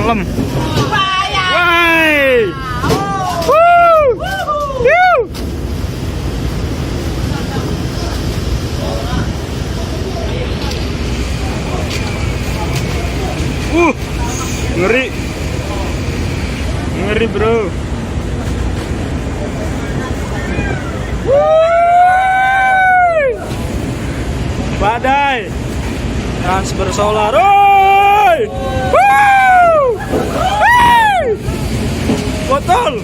malam. Wah. Why? Woo! Woo! Ngeri. Ngeri, bro. Badai transfer solar. Oi! Woo! Hey! Botol.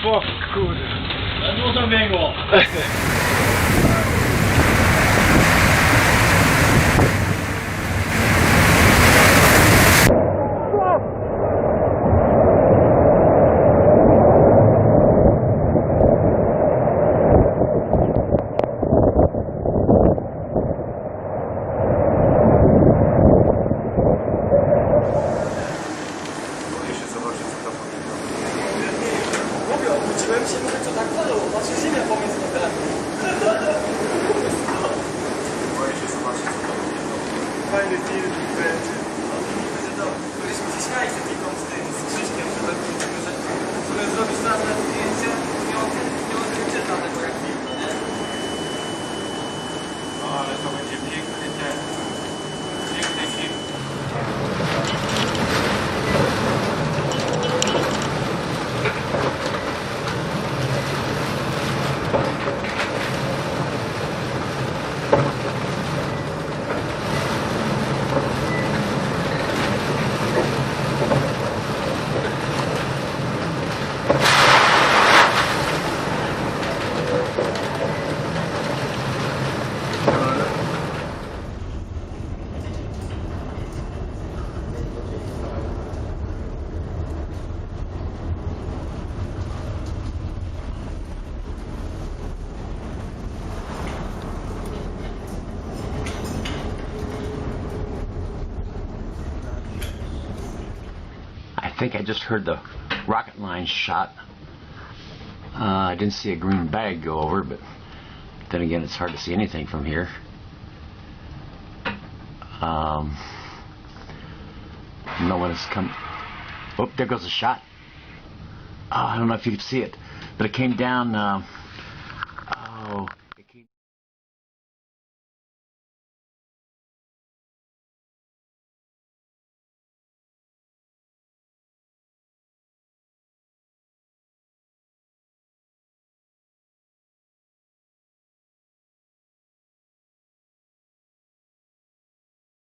Fuck, kurde. Dat was een wengel. Obróciłem się, mówię, co tak walło, patrzę ziemia pomiędzy nogami. Boję się zobaczyć, co to będzie. Fajny film będzie. Byliśmy się śmiali z ekipa z tym, z Krzyśkiem, że tak mówimy, że zrobisz teraz na zdjęcie, nie odczyta tego jak film, nie? No ale to będzie piękny ten. Piękny film. I think I just heard the rocket line shot. I didn't see a green bag go over, but then again, it's hard to see anything from here. No one has come. Oh, there goes a shot. Oh, I don't know if you can see it, but it came down